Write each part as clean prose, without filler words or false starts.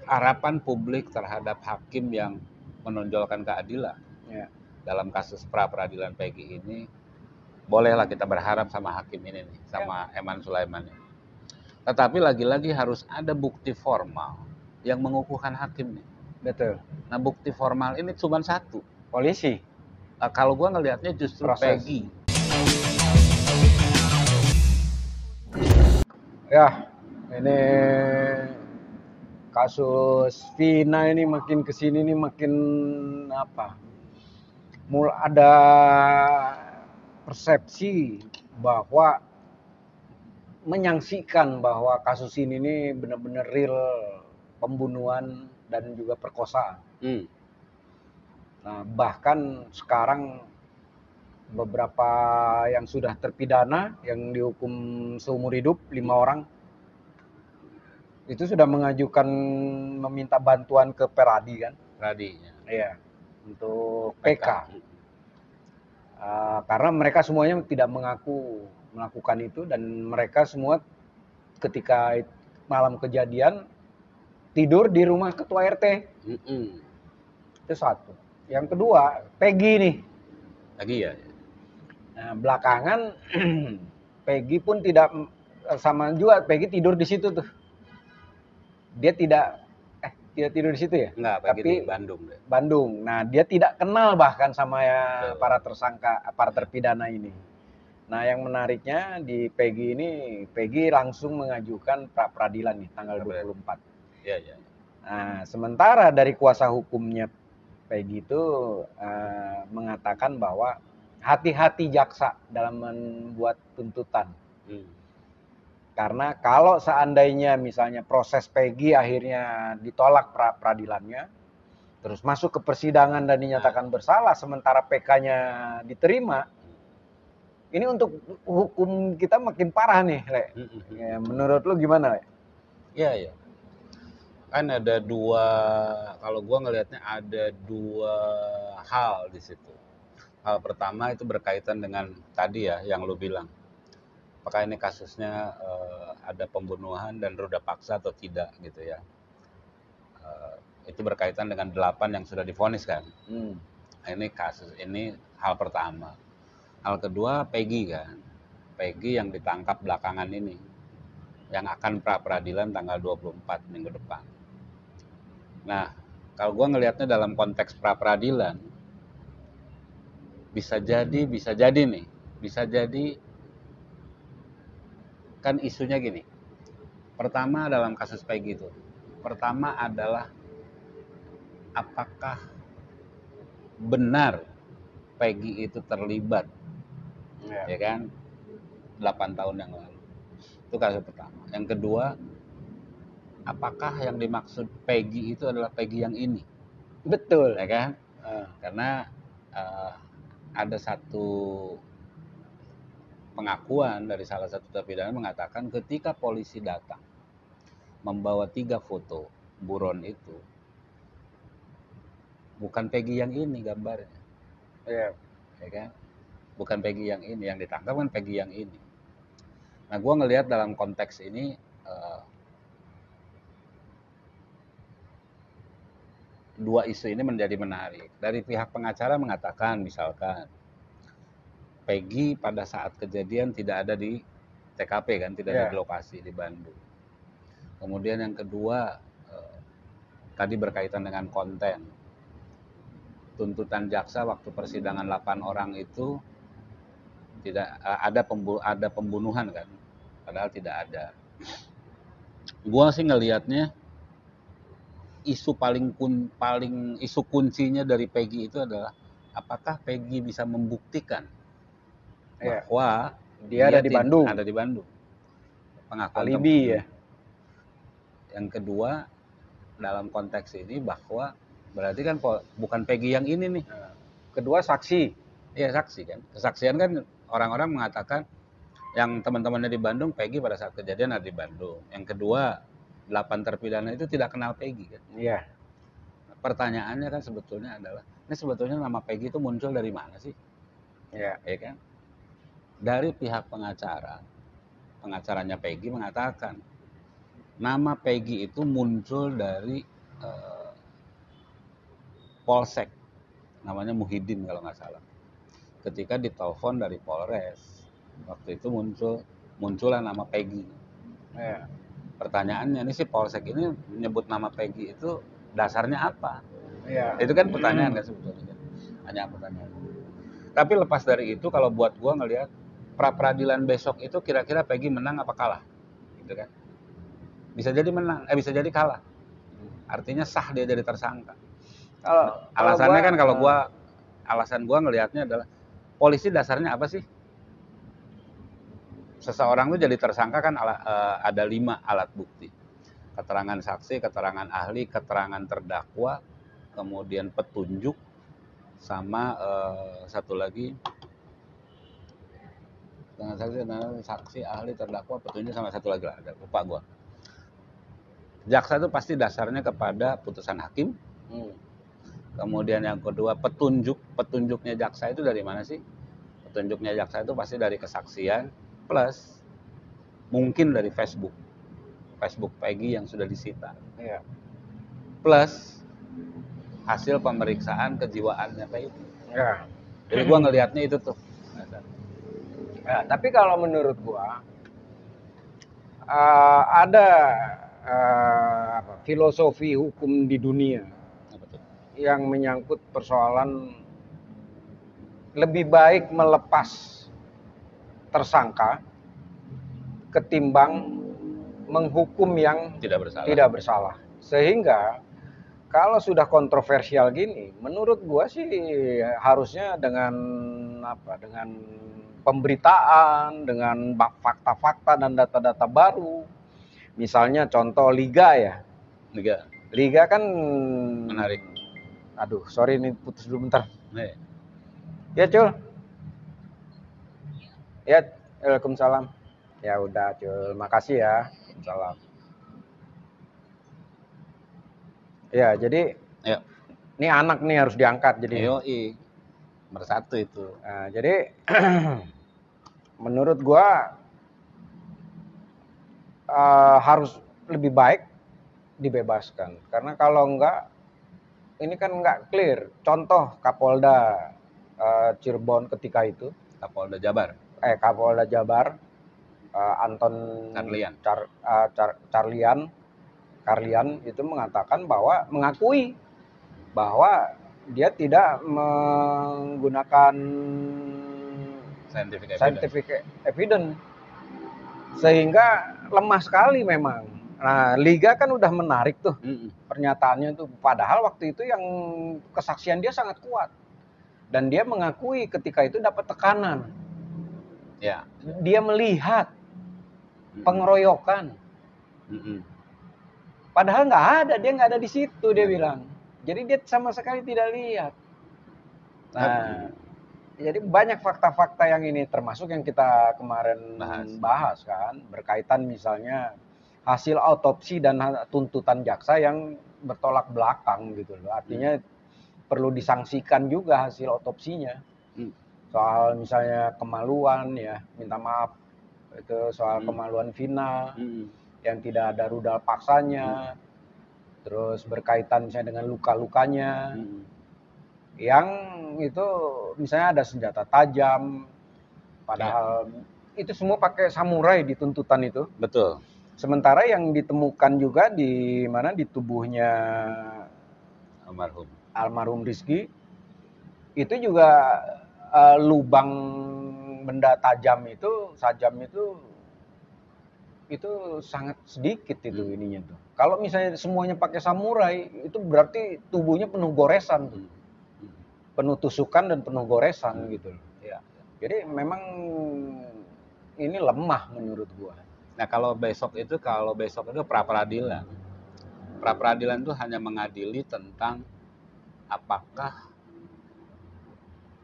harapan publik terhadap hakim yang menonjolkan keadilan Ya. dalam kasus pra peradilan Peggy ini, bolehlah kita berharap sama hakim ini nih, sama Eman Sulaiman ini. Tetapi lagi-lagi harus ada bukti formal yang mengukuhkan hakim nih. Betul. Nah, bukti formal ini cuma satu. Polisi. Kalau gua ngelihatnya justru Proses. Peggy. Ya, ini kasus Vina ini makin kesini nih makin apa? Mulai ada persepsi bahwa menyaksikan bahwa kasus ini nih benar-benar real pembunuhan dan juga perkosaan. Nah, bahkan sekarang beberapa yang sudah terpidana yang dihukum seumur hidup 5 orang itu sudah mengajukan meminta bantuan ke Peradi kan? Peradinya. Iya, untuk PK. Karena mereka semuanya tidak mengaku melakukan itu dan mereka semua ketika malam kejadian tidur di rumah ketua RT. Itu satu. Yang kedua, Peggy nih. Peggy ya. Nah, belakangan Peggy pun tidak sama juga. Peggy tidur di situ tuh. Dia tidak tidur di situ ya? Enggak, Peggy di Bandung deh. Bandung. Nah, dia tidak kenal bahkan sama para tersangka, para terpidana ini. Nah, yang menariknya di Peggy ini, Peggy langsung mengajukan pra peradilan nih tanggal 24. Iya. Nah, sementara dari kuasa hukumnya Peggy itu mengatakan bahwa hati-hati jaksa dalam membuat tuntutan. Karena kalau seandainya misalnya proses Peggy akhirnya ditolak peradilannya, terus masuk ke persidangan dan dinyatakan bersalah, sementara PK-nya diterima, ini untuk hukum kita makin parah nih, Le. Ya, menurut lu gimana, Le? Iya. Kan ada dua, kalau gua ngelihatnya ada dua hal di situ. Hal pertama itu berkaitan dengan tadi ya yang lu bilang. Apakah ini kasusnya ada pembunuhan dan ruda paksa atau tidak gitu ya. Itu berkaitan dengan 8 yang sudah divonis kan. Nah, ini kasus ini hal pertama. Hal kedua Peggy kan. Peggy yang ditangkap belakangan ini. Yang akan pra peradilan tanggal 24 minggu depan. Nah, kalau gue ngelihatnya dalam konteks pra peradilan, bisa jadi nih, bisa jadi kan isunya gini. Pertama dalam kasus Peggy itu, pertama adalah apakah benar Peggy itu terlibat, ya kan, 8 tahun yang lalu. Itu kasus pertama. Yang kedua, apakah yang dimaksud Peggy itu adalah Peggy yang ini? Betul. Ya kan? Karena ada satu pengakuan dari salah satu terpidana mengatakan ketika polisi datang membawa 3 foto buron itu, bukan Peggy yang ini gambarnya. Ya kan? Bukan Peggy yang ini, yang ditangkap kan Peggy yang ini. Nah, gue ngelihat dalam konteks ini dua isu ini menjadi menarik. Dari pihak pengacara mengatakan misalkan Peggy pada saat kejadian tidak ada di TKP kan, tidak ada di lokasi di Bandung. Kemudian yang kedua tadi berkaitan dengan konten. Tuntutan jaksa waktu persidangan 8 orang itu tidak ada pembunuhan kan, padahal tidak ada. Gua sih ngelihatnya isu isu kuncinya dari Peggy itu adalah apakah Peggy bisa membuktikan bahwa dia ada di Bandung. Ada di Bandung. Pengakuan alibi ya. Yang kedua dalam konteks ini bahwa berarti kan bukan Peggy yang ini nih. Kedua saksi. Iya saksi kan. Kesaksian kan orang-orang mengatakan yang teman-temannya di Bandung Peggy pada saat kejadian ada di Bandung. Yang kedua 8 terpidana itu tidak kenal Peggy kan. Iya. Pertanyaannya kan sebetulnya adalah ini sebetulnya nama Peggy itu muncul dari mana sih? Iya. Ya kan? Dari pihak pengacaranya Peggy mengatakan nama Peggy itu muncul dari Polsek, namanya Muhyiddin kalau nggak salah. Ketika ditelepon dari Polres, waktu itu muncullah nama Peggy. Ya. Pertanyaannya, ini si Polsek ini menyebut nama Peggy itu dasarnya apa? Ya. Itu kan pertanyaan kan sebetulnya. Hanya pertanyaan. Tapi lepas dari itu, kalau buat gua ngelihat pra peradilan besok itu kira-kira Peggy menang apa kalah, gitu kan? Bisa jadi menang, bisa jadi kalah. Artinya sah dia jadi tersangka. Alasannya kan kalau gua, alasan gua ngelihatnya adalah polisi dasarnya apa sih? Seseorang tuh jadi tersangka kan ada 5 alat bukti. Keterangan saksi, keterangan ahli, keterangan terdakwa, kemudian petunjuk, sama satu lagi keterangan saksi, ahli, terdakwa, petunjuk, sama satu lagi lah, ada lupa gua. Jaksa itu pasti dasarnya kepada putusan hakim. Kemudian yang kedua, petunjuknya jaksa itu dari mana sih? Petunjuknya jaksa itu pasti dari kesaksian, plus mungkin dari Facebook Peggy yang sudah disita. Iya. Plus hasil pemeriksaan kejiwaannya Peggy. Ya. Jadi gua ngelihatnya itu tuh. Ya, tapi kalau menurut gua ada filosofi hukum di dunia yang menyangkut persoalan lebih baik melepas tersangka ketimbang menghukum yang tidak bersalah. Sehingga kalau sudah kontroversial gini, menurut gua sih harusnya dengan pemberitaan, dengan fakta-fakta dan data-data baru. Misalnya contoh Liga ya. Liga kan menarik. Aduh, sorry ini putus dulu bentar. Ya, Cul. Ya, Waalaikumsalam. Ya udah, Cul. Makasih ya. Waalaikumsalam. Ya, jadi ini anak nih harus diangkat jadi. Yoi. Nomor 1 itu. Nah, jadi menurut gua harus lebih baik dibebaskan. Karena kalau enggak, ini kan enggak clear. Contoh Kapolda Cirebon ketika itu. Kapolda Jabar. Kapolda Jabar, Anton Carlian itu mengakui bahwa dia tidak menggunakan scientific evidence. Sehingga lemah sekali memang. Nah, Liga kan udah menarik tuh pernyataannya tuh. Padahal waktu itu yang kesaksian dia sangat kuat. Dan dia mengakui ketika itu dapat tekanan. Ya. Dia melihat pengeroyokan. Padahal dia nggak ada di situ, dia bilang. Jadi dia sama sekali tidak lihat. Nah, jadi banyak fakta-fakta yang ini, termasuk yang kita kemarin bahas kan, berkaitan misalnya hasil autopsi dan tuntutan jaksa yang bertolak belakang gitu loh. Artinya perlu disangsikan juga hasil autopsinya. Soal misalnya kemaluan ya, minta maaf itu soal kemaluan Vina yang tidak ada rudal paksanya. Terus berkaitan misalnya dengan luka-lukanya. Yang itu misalnya ada senjata tajam, padahal itu semua pakai samurai di tuntutan itu. Betul. Sementara yang ditemukan juga di tubuhnya almarhum Rizky itu juga lubang benda tajam itu sangat sedikit itu ininya tuh. Kalau misalnya semuanya pakai samurai itu berarti tubuhnya penuh goresan tuh. Penuh tusukan dan penuh goresan gitu loh. Ya. Jadi memang ini lemah menurut gua. Nah, kalau besok itu pra peradilan. Pra peradilan itu hanya mengadili tentang apakah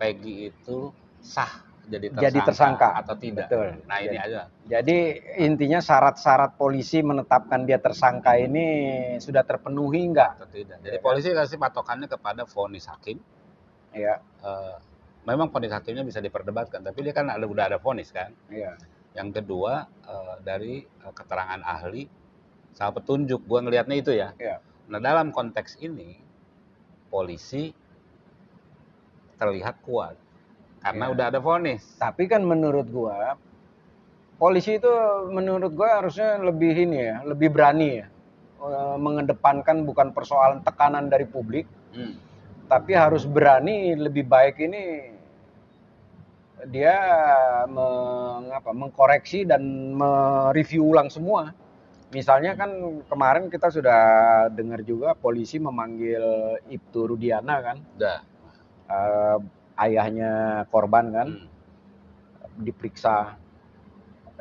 Peggy itu sah jadi tersangka atau tidak. Betul. Nah, ini aja. Jadi intinya syarat-syarat polisi menetapkan dia tersangka ini sudah terpenuhi enggak? Atau tidak. Jadi polisi kasih patokannya kepada vonis hakim. Iya. Memang vonis hakimnya bisa diperdebatkan, tapi dia kan udah ada vonis kan. Iya. Yang kedua dari keterangan ahli salah petunjuk. Gua ngelihatnya itu ya. Ya. Nah, dalam konteks ini polisi terlihat kuat karena Ya. udah ada vonis. Tapi kan menurut gua polisi itu menurut gua harusnya lebih ini ya, lebih berani ya. Mengedepankan bukan persoalan tekanan dari publik, tapi harus berani lebih baik ini dia mengkoreksi dan mereview ulang semua. Misalnya kan kemarin kita sudah dengar juga polisi memanggil Ibtu Rudiana kan, ayahnya korban kan, diperiksa.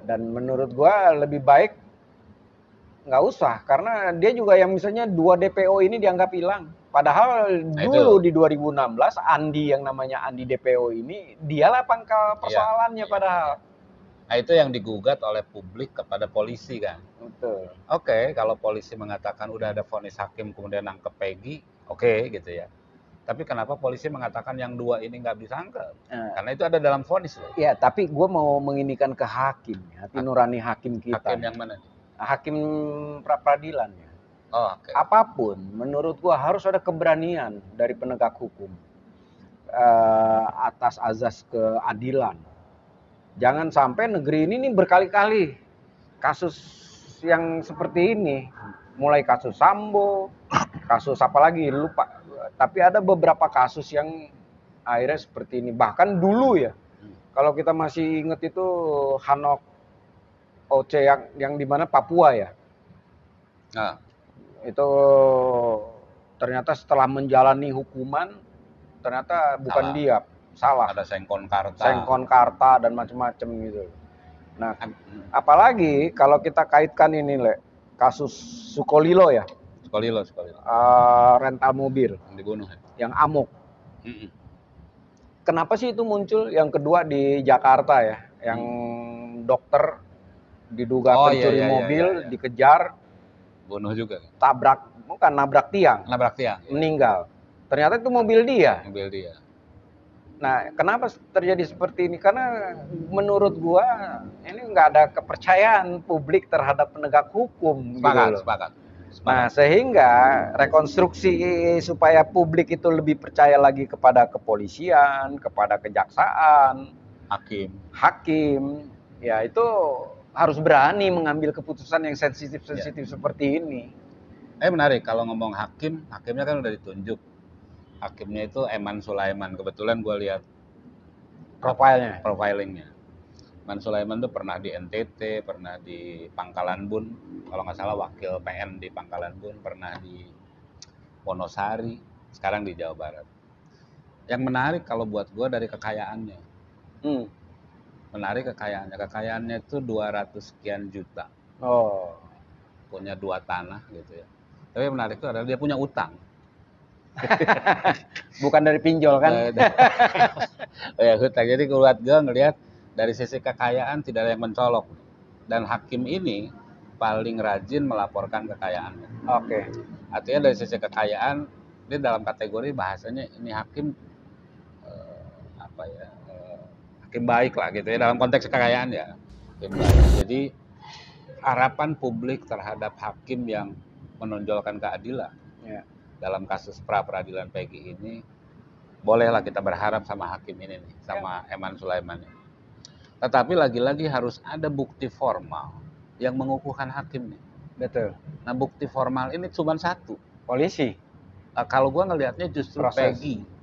Dan menurut gua lebih baik nggak usah, karena dia juga yang misalnya 2 DPO ini dianggap hilang. Padahal dulu di 2016 Andi yang namanya Andi DPO ini dialah pangkal persoalannya padahal. Nah, itu yang digugat oleh publik kepada polisi kan. Betul. Oke, kalau polisi mengatakan udah ada vonis hakim kemudian nangkep Peggy, oke gitu ya. Tapi kenapa polisi mengatakan yang 2 ini nggak disangka? Karena itu ada dalam vonis loh. Ya, tapi gue mau menginikan ke hakim, hati nurani hakim kita. Hakim yang mana? Hakim pra-peradilan ya. Oh, okay. Apapun, menurut gua harus ada keberanian dari penegak hukum atas azas keadilan. Jangan sampai negeri ini nih berkali-kali kasus yang seperti ini, mulai kasus Sambo, kasus apa lagi lupa. Tapi ada beberapa kasus yang akhirnya seperti ini. Bahkan dulu ya, kalau kita masih ingat itu Hanok OC yang di mana Papua ya. Nah, itu ternyata setelah menjalani hukuman ternyata bukan dia, salah. Ada Sengkon Karta dan macam-macam gitu. Nah, apalagi kalau kita kaitkan ini kasus Sukolilo ya. Sukolilo. Rental mobil yang dibunuh ya. Yang amok. Kenapa sih itu muncul? Yang kedua di Jakarta ya, yang dokter diduga pencuri mobil, dikejar, bunuh juga. Nabrak tiang. Meninggal. Ternyata itu mobil dia. Nah, kenapa terjadi seperti ini? Karena menurut gua ini nggak ada kepercayaan publik terhadap penegak hukum. Sepakat. Nah, sehingga rekonstruksi supaya publik itu lebih percaya lagi kepada kepolisian, kepada kejaksaan, hakim, ya itu harus berani mengambil keputusan yang sensitif seperti ini. Menarik kalau ngomong hakimnya kan udah ditunjuk. Hakimnya itu Eman Sulaiman. Kebetulan gue lihat profilingnya. Eman Sulaiman tuh pernah di NTT, pernah di Pangkalan Bun, kalau nggak salah wakil PM di Pangkalan Bun, pernah di Wonosari, sekarang di Jawa Barat. Yang menarik kalau buat gue dari kekayaannya. Menarik kekayaannya itu 200 sekian juta. Punya 2 tanah gitu ya. Tapi yang menarik itu adalah dia punya utang. Bukan dari pinjol kan? Ya hutang. Jadi buat gue ngelihat dari sisi kekayaan tidak ada yang mencolok. Dan hakim ini paling rajin melaporkan kekayaannya. Artinya dari sisi kekayaan dia dalam kategori bahasanya ini hakim hakim baik lah gitu ya, dalam konteks kekayaan ya. Hakim baik. Jadi harapan publik terhadap hakim yang menonjolkan keadilan dalam kasus pra-peradilan Peggy ini, bolehlah kita berharap sama hakim ini nih, sama Eman Sulaiman. Tetapi lagi-lagi harus ada bukti formal yang mengukuhkan hakim nih. Betul. Nah, bukti formal ini cuma satu. Polisi. Kalau gua ngelihatnya justru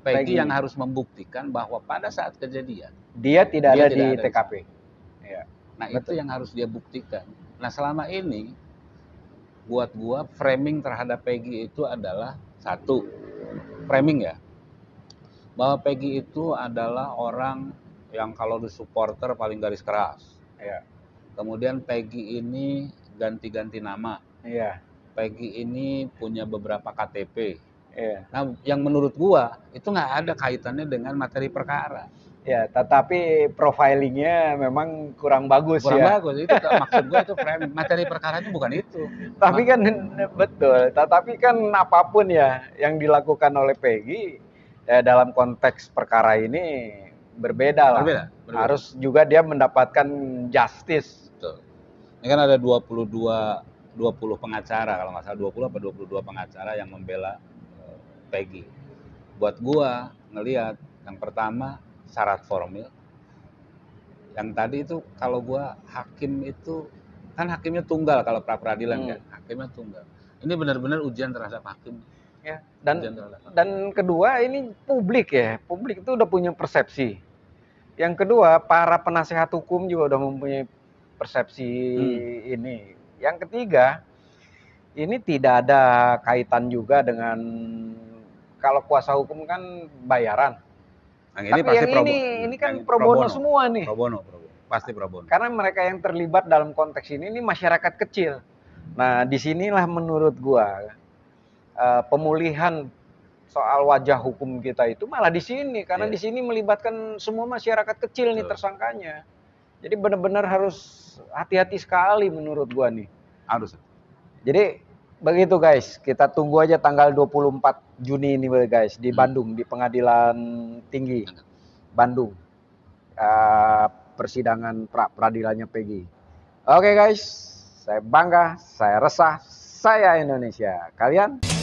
Peggy yang harus membuktikan bahwa pada saat kejadian dia tidak ada di TKP. Nah, betul. Itu yang harus dia buktikan. Nah, selama ini buat gua framing terhadap Peggy itu adalah satu, framing ya, bahwa Peggy itu adalah orang yang kalau di supporter paling garis keras. Kemudian Peggy ini ganti-ganti nama. Peggy ini punya beberapa KTP. Nah, yang menurut gua itu nggak ada kaitannya dengan materi perkara. Tetapi profilingnya memang kurang bagus. Itu maksud gua itu framing. Materi perkaranya bukan itu. Tapi kan betul. Tetapi kan apapun ya yang dilakukan oleh Peggy dalam konteks perkara ini berbeda lah. Harus juga dia mendapatkan justice. Betul. Ini kan ada 22 20 pengacara, kalau nggak salah 20 apa 22 pengacara yang membela Peggy. Buat gua ngelihat yang pertama syarat formil. Yang tadi itu kalau gua hakim itu kan hakimnya tunggal kalau pra peradilan kan, hakimnya tunggal. Ini benar-benar ujian terhadap hakim. Ya, dan kedua ini publik ya, publik itu udah punya persepsi. Yang kedua, para penasehat hukum juga udah mempunyai persepsi ini. Yang ketiga, ini tidak ada kaitan juga dengan kalau kuasa hukum kan bayaran. Nah, ini tapi pasti yang ini kan pro bono semua nih. Pro bono, pasti pro bono. Karena mereka yang terlibat dalam konteks ini masyarakat kecil. Nah, disinilah menurut gua pemulihan soal wajah hukum kita itu malah di sini, karena di sini melibatkan semua masyarakat kecil nih tersangkanya. Jadi benar-benar harus hati-hati sekali menurut gua nih. Harus. Jadi begitu guys, kita tunggu aja tanggal 24 Juni ini guys di Bandung, di Pengadilan Tinggi Bandung. Persidangan peradilannya Peggy. Oke guys, saya bangga, saya resah, saya Indonesia. Kalian?